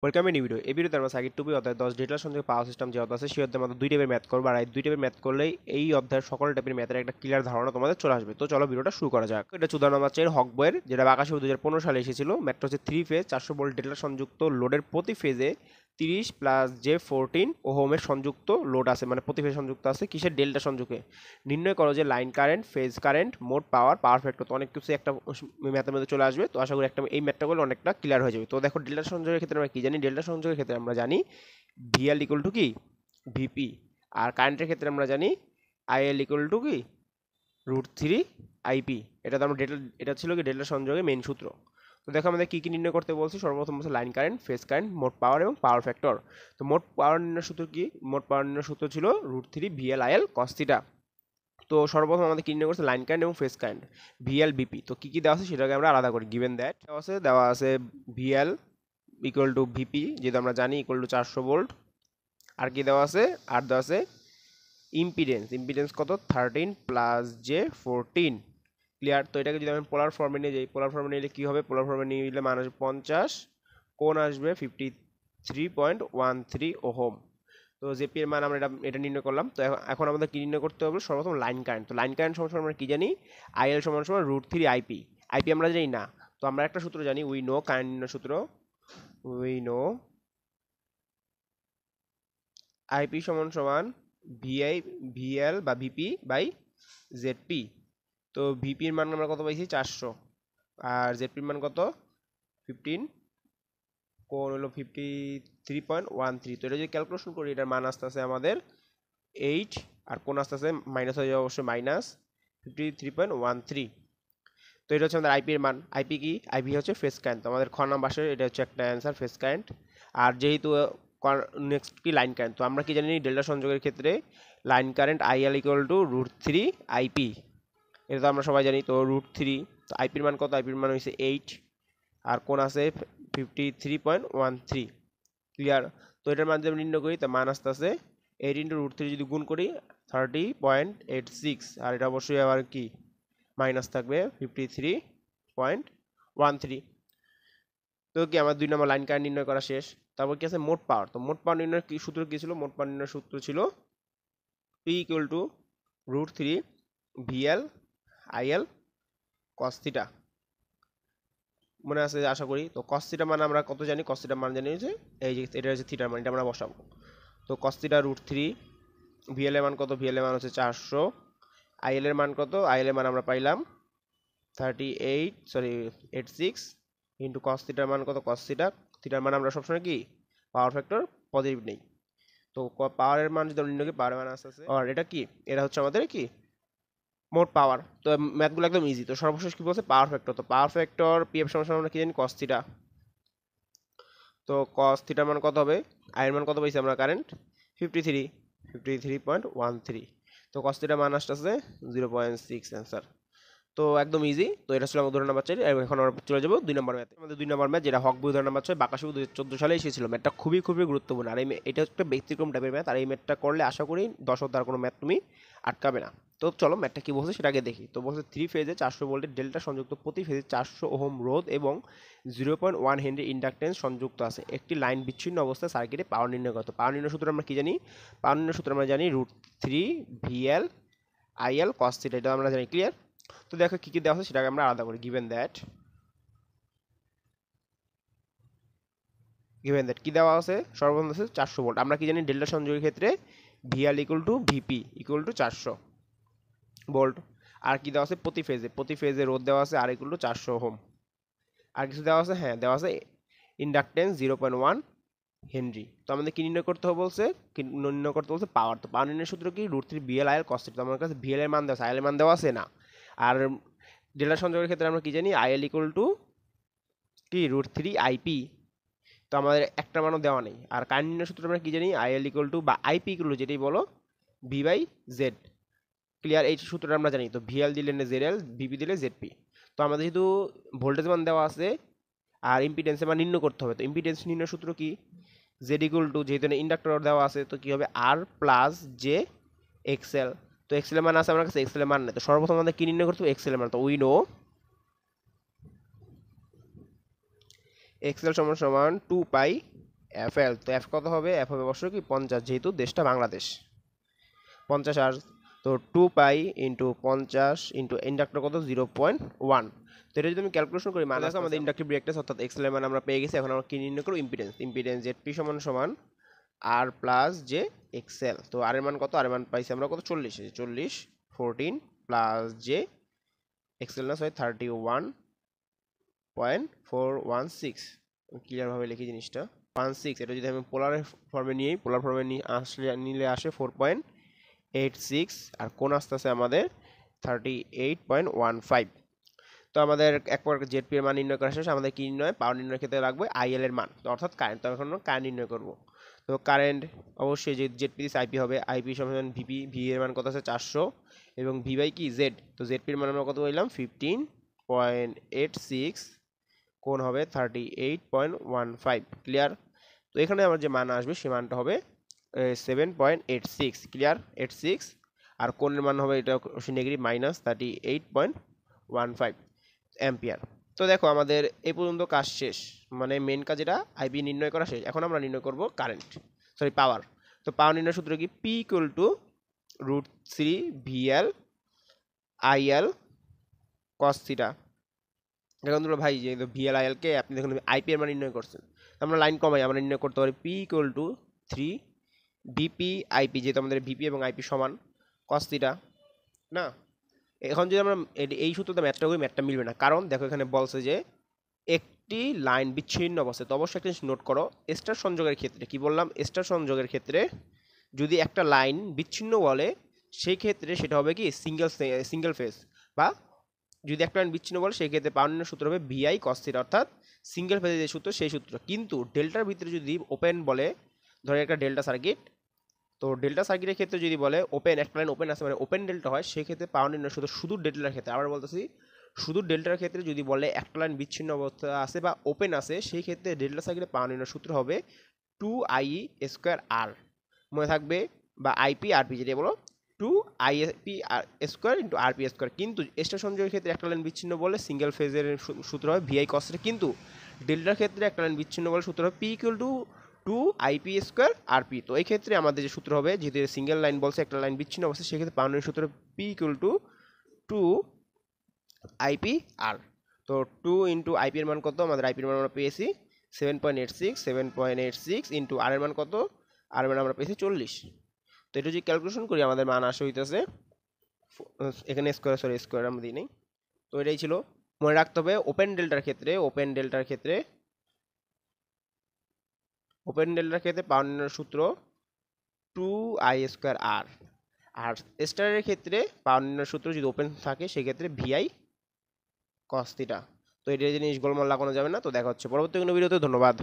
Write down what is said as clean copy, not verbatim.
Welcome new video. এই ভিডিওতে আমরা সার্কিট টুপি অধ্যায় 10 ডিজিটাল সংযোগ পাওয়ার সিস্টেম যে অধ্যায় আছে সেই অধ্যায়ে আমরা দুই টাইপের ম্যাথ করবো, আর এই দুই টাইপের ম্যাথ করলেই এই অধ্যায়ের সকল টাইপের ম্যাথের একটা ক্লিয়ার ধারণা তোমাদের চলে আসবে। তো চলো ভিডিওটা শুরু করা যাক। এটা 14 নম্বর চেয়ে হক বইয়ের, যেটা আকাশে 2015 সালে এসেছিল। ম্যাথটা হচ্ছে 3 ফেজ 400 ভোল্ট ডিজিটাল সংযুক্ত লোডের প্রতি ফেজে 30 প্লাস J14 ওহমের সংযুক্ত লোড আছে, মানে প্রতি ফেজ সংযুক্ত আছে কিসের ডেল্টা সংযোগে। নির্ণয় করো যে লাইন কারেন্ট, ফেজ কারেন্ট, মোট পাওয়ার, পাওয়ার ফ্যাক্টর। তো অনেক কিছু একটা ম্যাথের মধ্যে চলে আসবে। তো আশা করি একটা এই ম্যাথটা করলে অনেকটা ক্লিয়ার হয়ে যাবে। তো দেখো ডেল্টা সংযোগের ক্ষেত্রে আমরা কি জানি? ডেল্টা সংযোগের ক্ষেত্রে আমরা জানি ভিএল ইকুয়াল টু কি ভিপি, আর কারেন্টের ক্ষেত্রে আমরা জানি আইএল ইকুয়াল টু কি √3 আইপি। এটা তো আমরা ডেল্টা, এটা ছিল কি ডেল্টা সংযোগের মেইন সূত্র। তো দেখো আমাদের কী কী নির্ণয় করতে বলছি। সর্বপ্রথম বলছে লাইন কারেন্ট, ফেজ কারেন্ট, মোট পাওয়ার এবং পাওয়ার ফ্যাক্টর। তো মোট পাওয়ার নির্ণয় সূত্র কি? মোট পাওয়ার নির্ণয় সূত্র ছিল √3 VL IL cos থিটা। তো সর্বপ্রথম আমাদের কি নির্ণয় করছে? লাইন কারেন্ট এবং ফেজ কারেন্ট, ভিএল বিপি। তো কী কী দেওয়া আছে সেটাকে আমরা আলাদা করি। গিভেন দ্যাট দেওয়া আছে ভিএল ইকুয়াল টু ভিপি, যেহেতু আমরা জানি ইকুয়াল টু 400 ভোল্ট। আর কি দেওয়া আছে? আর দেওয়া আছে ইম্পিডেন্স। ইম্পিডেন্স কত? 13 প্লাস J14। ক্লিয়ার? তো এটাকে যদি আমি পোলার ফর্মে নিয়ে যাই, পোলার ফর্মে নিলে কী হবে? পোলার ফর্মে নিয়ে নিলে মান আসবে 50, কোণ আসবে 53.13 ওহম। তো জেপি এর মান আমরা এটা নির্ণয় করলাম। তো এখন আমাদের কি নির্ণয় করতে হবে? সর্বপ্রথম লাইন কারেন্ট। তো লাইন কারেন্ট সমান আমরা কি জানি? আইএল সমান সমান √3 আইপি। আইপি আমরা জানি না, তো আমরা একটা সূত্র জানি, উই নো কারেন্ট নির্ণয় সূত্র। উই নো আইপি সমান সমান ভিএল বা ভিপি বাই জেডপি। তো ভিপির মান আমরা কত পাইছি? 400, আর জেডপির মান কত? 15, কোণ হলো 53.13। তো এটা যদি ক্যালকুলেশন করি, এটার মান আসতে আছে আমাদের 8, আর কোণ আসতে আছে মাইনাস হয়ে যাবে অবশ্যই -53.13। তো এটা হচ্ছে আমাদের আইপি এর মান। আইপি কি? আইপি হচ্ছে ফেজ কারেন্ট। তো আমাদের খ নাম্বার আসে, এটা হচ্ছে একটা অ্যান্সার, ফেজ কারেন্ট। আর যেহেতু নেক্সট কি লাইন কারেন্ট, তো আমরা কি জানি ডেল্টা সংযোগের ক্ষেত্রে line current IL equal to √3 IP. এটা তো আমরা সবাই জানি। তো √3, তো আইপির মান কত? আইপির মান হচ্ছে 8, আর কোণ আছে 53.13। ক্লিয়ার? তো এটার মান যদি নির্ণয় করি, তার মান আসতে আছে 8 ইন্টু √3 যদি গুণ করি 30.86, আর এটা অবশ্যই আবার কি মাইনাস থাকবে 53.13। তো কি আমার 2 নম্বর লাইন কারেন্ট নির্ণয় করা শেষ। তারপর কি আছে? মোট পাওয়ার। তো মোট পাওয়ার নির্ণয়ের কি সূত্র কি ছিল? মোট পাওয়ার নির্ণয়ের সূত্র ছিল P equal to √3 VL IL cos theta. মনে আছে আশা করি। তো cos থিটা মানে আমরা কত জানি? cos থিটা মান জানি যে এই যে এটা হচ্ছে থিটার মান, এটা আমরা বসাবো। তো cos থিটা √3, VL এর মান কত? VL এর মান হচ্ছে 400, IL এর মান কত? IL এর মান আমরা পাইলাম 86 ইন্টু cos থিটার মান কত? cos থিটা, থিটার মান আমরা সবসময় কি পাওয়ার ফ্যাক্টর পজিটিভ নেই। তো পাওয়ারের মান যদি নির্ণয় করি, পাওয়ারের মান আসছে, আর এটা কি? এটা হচ্ছে আমাদের কি মোট পাওয়ার। তো ম্যাথগুলো একদম ইজি। তো সর্বশেষ কি বলছে? Power factor. তো পাওয়ার ফ্যাক্টর পিএফ সমান আমরা কি জানি? cos theta. তো cos থিটার মান কত হবে? আয়ের মান কত পাইছি আমরা? কারেন্ট 53.13। তো cos থিটার মান আসতেছে 0.6 অ্যান্সার। তো একদম ইজি। তো এটা ছিল আমাদের উদাহরণ নাম্বার 4। এখন আমরা চলে যাবো 2 নম্বর ম্যাথে। আমাদের 2 নম্বর ম্যাথ, যেটা হক বই উদাহরণ নাম্বার 6, বাকাশি 2014 সালে এসেছিল। ম্যাথটা খুবই খুবই গুরুত্বপূর্ণ। আর এটা একটা ব্যতিক্রম টাইপের ম্যাথ, আর এই ম্যাথটা করলে আশা করি 10 আর কোনো ম্যাথ তুমি আটকাবে না। তো চলো ম্যাথটা কি বলছে সেটা আগে দেখি। তো বলছে 3 ফেজে 400 ভোল্টের ডেল্টা সংযুক্ত, প্রতি ফেজে 400 ওহম রোধ এবং 0.1 হেনরি ইন্ডাকটেন্স সংযুক্ত আছে। একটি লাইন বিচ্ছিন্ন অবস্থায় সার্কিটে পাওয়ার নির্ণয় করতে। পাওয়ার নির্ণয় সূত্র আমরা কি জানি? পাওয়ার নির্ণয় সূত্র আমরা জানি √3 VL IL cos থিটা, এটা আমরা জানি। ক্লিয়ার? তো দেখো কি কি দেওয়া আছে সেটাকে আমরা আলাদা করি। গিভেন দ্যাট কি দেওয়া আছে? সর্বপ্রথম আছে 400 ভোল্ট। আমরা কি জানি ডেল্টা সংযোগের ক্ষেত্রে VL equal to VP equal to 400 volt. আর কি দেওয়া আছে? প্রতি ফেজে রোধ দেওয়া আছে আর ইকুয়াল টু 400 ওহম। আর কিছু দেওয়া আছে? হ্যাঁ, দেওয়া আছে ইন্ডাকটেন্স 0.1 হেনরি। তো আমাদের কি নির্ণয় করতে হবে বলছে? কি নির্ণয় করতে বলছে? পাওয়ার। তো পাওয়ার নির্ণয়ের সূত্র কি? √3 VL IL cos থিটা। তো আমার কাছে ভিএল এর মান দেওয়া আছে, আইএল এর মান দেওয়া আছে না। আর ডেল্টা সংযোগের ক্ষেত্রে আমরা কি জানি? আইএল ইকুয়াল টু কি √3 আইপি। তো আমাদের একটা মানও দেওয়া নেই। আর কারেন্ট নির্ণয় সূত্র আমরা কি জানি? আইএল ইকুয়াল টু বা আইপি ইকুয়াল টু যেটাই বলো ভি বাই জেড। ক্লিয়ার? এই সূত্রটা আমরা জানি। তো ভিএল দিলে জেডএল, ভিপি দিলে জেডপি। তো আমাদের যেহেতু ভোল্টেজ মান দেওয়া আছে আর ইম্পিডেন্সের মান নির্ণয় করতে হবে, তো ইম্পিডেন্স নির্ণয় সূত্র কি? জেড ইকুয়াল টু, যেহেতু ইন্ডাক্টর দেওয়া আছে, তো কি হবে? আর প্লাস জে এক্সএল। তো এক্সএল এর মান আছে আমার কাছে, এক্সএল এর মান নেই। তো সর্বপ্রথম আমাদের কি নির্ণয় করতে হবে? এক্সএল এর মান। তো উই নো এক্সএল সমান সমান 2 পাই এফ এল, তো এফ কত হবে? এফ হবে অবশ্যই কি 50, যেহেতু দেশটা বাংলাদেশ। 50 আর তো 2 পাই ইন্টু 50 ইন্টু ইন্ডাক্টর কত 0.1। তো এটা যদি আমি ক্যালকুলেশন করি মানে আমাদের ইন্ডাকটিভ রিঅ্যাক্ট্যান্স অর্থাৎ এক্সএল এর মান আমরা পেয়ে গেছি। এখন আমরা কি নির্ণয় করব? ইম্পিডেন্স। ইম্পিডেন্স জেডপি সমান সমান আর প্লাস জে এক্সএল। তো আর এর মান কত? আর এর মান পাইছি আমরা কত? 40। 40 14 প্লাস জে এক্সএল না সরি 31.416। ক্লিয়ার ভাবে লিখি জিনিসটা 16। এটা যদি আমি পোলার ফর্মে নিই, পোলার ফর্মে নিলে আসে 4.86 আর কোণ আসতেছে আমাদের 38.15। তো আমাদের এক প্রকার জেডপি এর মান নির্ণয় করা শেষ। আমাদের কি নির্ণয়? পাওয়ার নির্ণয়ের ক্ষেত্রে লাগবে আইএল এর মান, তো অর্থাৎ কারেন্ট। তো এখন কারেন্ট নির্ণয় করব। তো কারেন্ট অবশ্যই যে জেডপি দিচ্ছে আইপি হবে, আইপি সমান ভিপি। ভি এর মান কত আছে? 400 এবং ভি বাই কি জেড। তো জেডপি এর মান আমরা কত বললাম? 15.86, কোণ হবে 38.15। ক্লিয়ার? তো এখানে আমার যে মান আসবে সে মানটা হবে 7.86। ক্লিয়ার? 86 আর কোণের মান হবে এটা নেগেটিভ -38.15 অ্যাম্পিয়ার। তো দেখো আমাদের এই পর্যন্ত কাজ শেষ, মানে মেন কাজ এটা আইবি নির্ণয় করা শেষ। এখন আমরা নির্ণয় করব কারেন্ট, সরি পাওয়ার। তো পাওয়ার নির্ণয় সূত্র কি? P equal to √3 VL IL cos theta. এখন তোমরা ভাই যে ভিএল আইএল কে আপনি দেখুন আইপি এর মান নির্ণয় করছেন, আমরা লাইন কমাই আমরা নির্ণয় করতে পারি P equal to 3 BP IP, যেহেতু আমাদের ভিপি এবং আইপি সমান কস থিটা না। এখন যদি আমরা এই সূত্রটা ম্যাথটা করি, ম্যাথটা মিলবে না, কারণ দেখো এখানে বলছে যে একটি লাইন বিচ্ছিন্ন অবস্থায়। তো অবশ্যই একটা নোট করো, স্টার সংযোগের ক্ষেত্রে কি বললাম? স্টার সংযোগের ক্ষেত্রে যদি একটা লাইন বিচ্ছিন্ন বলে সেই ক্ষেত্রে সেটা হবে কি সিঙ্গেল ফেজ, বা যদি একটা লাইন বিচ্ছিন্ন বলে সেই ক্ষেত্রে পাওয়ার নির্ণয়ের সূত্র হবে ভিআই কস থিটা, অর্থাৎ সিঙ্গেল ফেজের যে সূত্র সেই সূত্র। কিন্তু ডেল্টার ভিতরে যদি ওপেন বলে, ধরো একটা ডেল্টা সার্কিট, তো ডেল্টা সার্কিটের ক্ষেত্রে যদি বলে ওপেন, একটা লাইন ওপেন আছে মানে ওপেন ডেল্টা হয়, সেই ক্ষেত্রে পাওয়ার নির্ণয় সূত্র শুধু ডেল্টার ক্ষেত্রে, আবার বলতেছি শুধু ডেল্টার ক্ষেত্রে যদি বলে একটা লাইন বিচ্ছিন্ন অবস্থা আছে বা ওপেন আছে, সেই ক্ষেত্রে ডেল্টা সার্কিটের পাওয়ার নির্ণয় সূত্র হবে 2IE² মনে থাকবে, বা আইপি আরপি যেটা বলো 2IPI² ইন্টু RP²। কিন্তু স্টার সংযোগের ক্ষেত্রে একটা লাইন বিচ্ছিন্ন বলে সিঙ্গেল ফেজের সূত্র হবে ভিআই কস থিটা, কিন্তু ডেল্টার ক্ষেত্রে একটা লাইন বিচ্ছিন্ন বলে সূত্র হবে P equal two 2IP² RP। তো এই ক্ষেত্রে আমাদের যে সূত্র হবে, যেহেতু সিঙ্গেল লাইন বলছে একটা লাইন বিচ্ছিন্ন অবস্থা, সেক্ষেত্রে পাওয়ার নির্ণয়ের সূত্র পি ইকুয়াল টু 2IPR। তো 2 ইন্টু আইপি এর মান কত? আমাদের আইপি এর মান আমরা পেয়েছি 7.86 ইন্টু আর এর মান কত? আর এর মান আমরা পেয়েছি 40। তো এটা যদি ক্যালকুলেশন করি আমাদের মান আসে হইতেছে, এখানে স্কোয়ার আমরা দিই নাই, তো এটাই ছিল। মনে রাখতে হবে ওপেন ডেল্টার ক্ষেত্রে পাওয়ার নির্ণয়ের সূত্র 2I² আর স্টারের ক্ষেত্রে পাওয়ার নির্ণয়ের সূত্র যদি ওপেন থাকে সেক্ষেত্রে ভিআই কস থিটা। তো এটা জিনিস গোলমাল লাগানো যাবে না। তো দেখা হচ্ছে পরবর্তী কোনো ভিডিওতে। ধন্যবাদ।